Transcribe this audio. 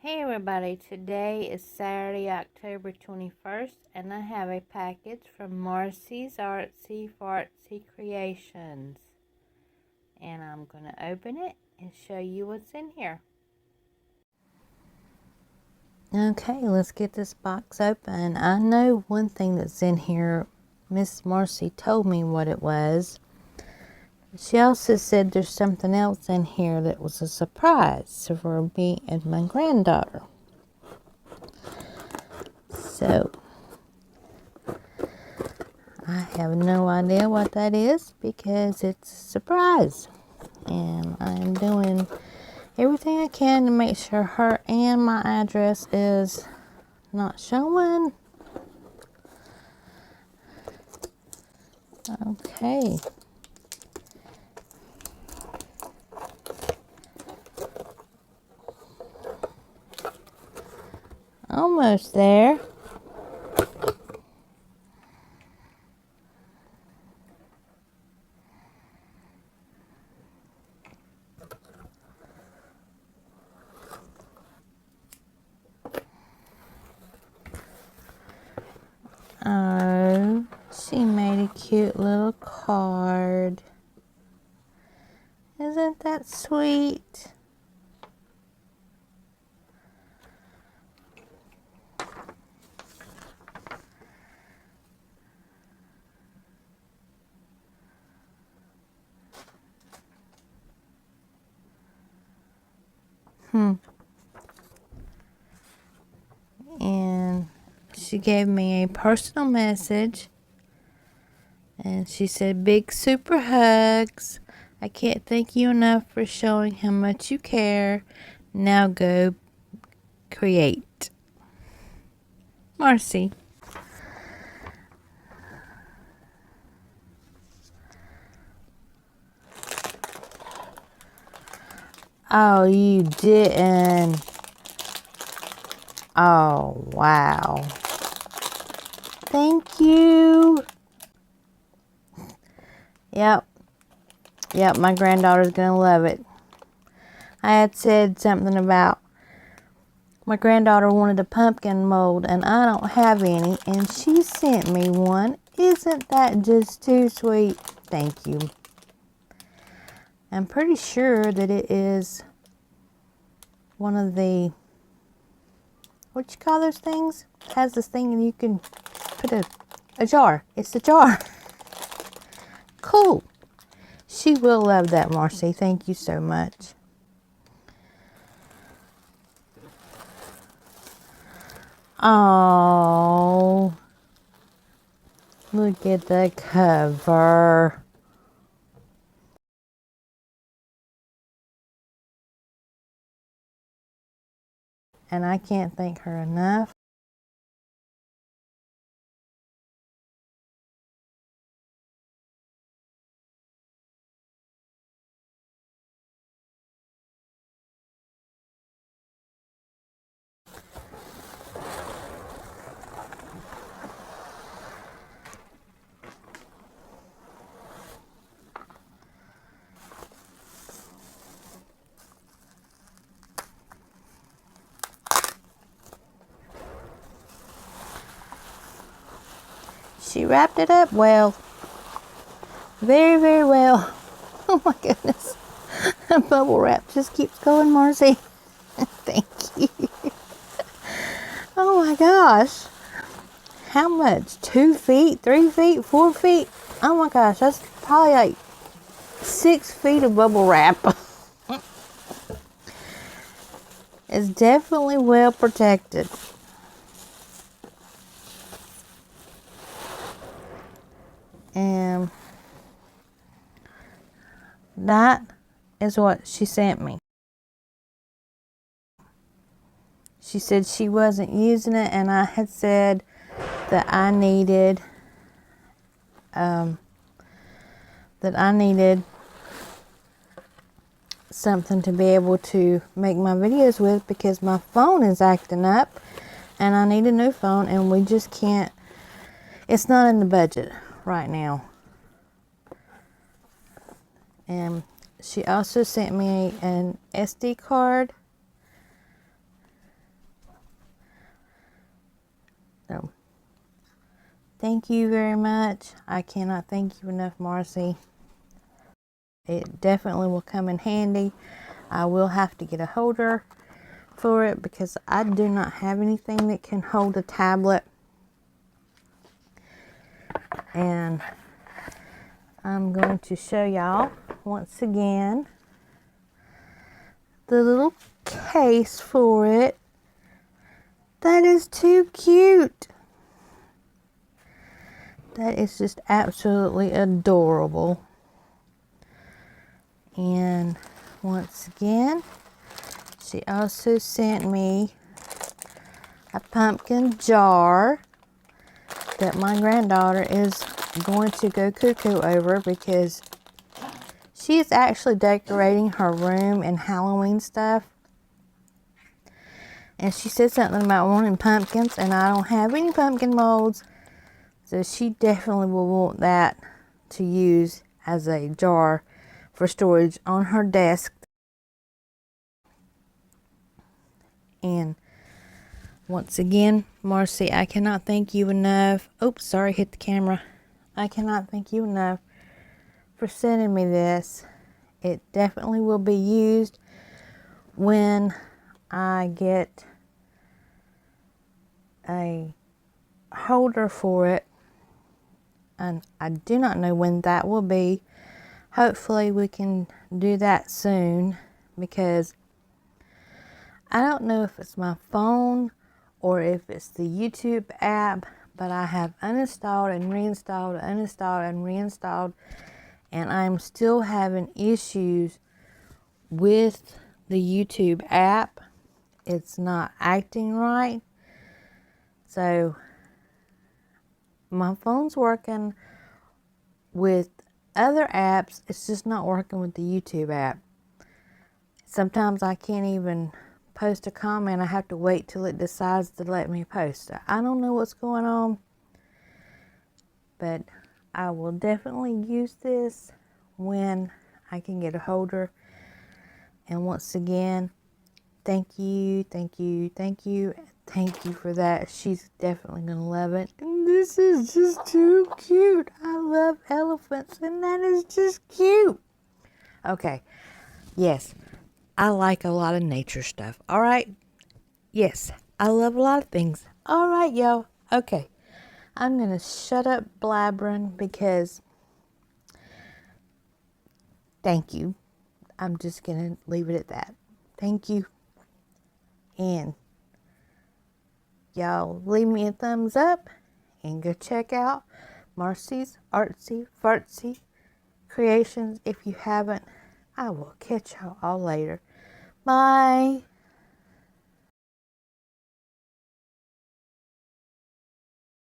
Hey everybody, today is Saturday, October 21st, and I have a package from Marcy's Artsy Fartsy Creations. And I'm going to open it and show you what's in here. Okay, let's get this box open. I know one thing that's in here. Ms Marcy told me what it was. She also said there's something else in here that was a surprise for me and my granddaughter. So, I have no idea what that is because it's a surprise. And I'm doing everything I can to make sure her and my address is not showing. Okay. Almost there. Oh, she made a cute little card. Isn't that sweet? And she gave me a personal message. And she said, big super hugs. I can't thank you enough for showing how much you care. Now go create. Marcy. Oh, you didn't. Oh, wow. Thank you. Yep, my granddaughter's gonna love it. I had said something about my granddaughter wanted a pumpkin mold and I don't have any, and she sent me one. Isn't that just too sweet? Thank you. I'm pretty sure that it is one of the, what you call those things? It has this thing and you can put a jar. It's a jar. Cool. She will love that, Marcy. Thank you so much. Oh, look at the cover. And I can't thank her enough. She wrapped it up well. Very, very well. Oh my goodness. Bubble wrap just keeps going, Marcy. Thank you. Oh my gosh. How much? 2 feet, 3 feet, 4 feet? Oh my gosh, that's probably like 6 feet of bubble wrap. It's definitely well protected. And that is what she sent me. She said she wasn't using it, and I had said that I needed something to be able to make my videos with because my phone is acting up and I need a new phone, and we just can't, it's not in the budget right now. And she also sent me an SD card Thank you very much. I cannot thank you enough, Marcy. It definitely will come in handy. I will have to get a holder for it because I do not have anything that can hold a tablet. And I'm going to show y'all once again the little case for it. That is too cute. That is just absolutely adorable. And once again, she also sent me a pumpkin jar that my granddaughter is going to go cuckoo over because she is actually decorating her room in Halloween stuff. And she said something about wanting pumpkins, and I don't have any pumpkin molds. So she definitely will want that to use as a jar for storage on her desk. And once again, Marcy, I cannot thank you enough. Oops, sorry, hit the camera. I cannot thank you enough for sending me this. It definitely will be used when I get a holder for it. And I do not know when that will be. Hopefully we can do that soon, because I don't know if it's my phone or if it's the YouTube app, but I have uninstalled and reinstalled, uninstalled and reinstalled, and I'm still having issues with the YouTube app. It's not acting right. So my phone's working with other apps, it's just not working with the YouTube app. Sometimes I can't even post a comment. I have to wait till it decides to let me post it. I don't know what's going on, but I will definitely use this when I can get a holder. And once again, thank you, thank you, thank you, thank you for that. She's definitely going to love it. And this is just too cute. I love elephants, and that is just cute. Okay, yes, I like a lot of nature stuff. All right, yes, I love a lot of things. All right, y'all. Okay, I'm going to shut up blabbering because thank you. I'm just going to leave it at that. Thank you. And y'all leave me a thumbs up and go check out Marcy's Artsy Fartsy Creations if you haven't. I will catch y'all all later. Bye.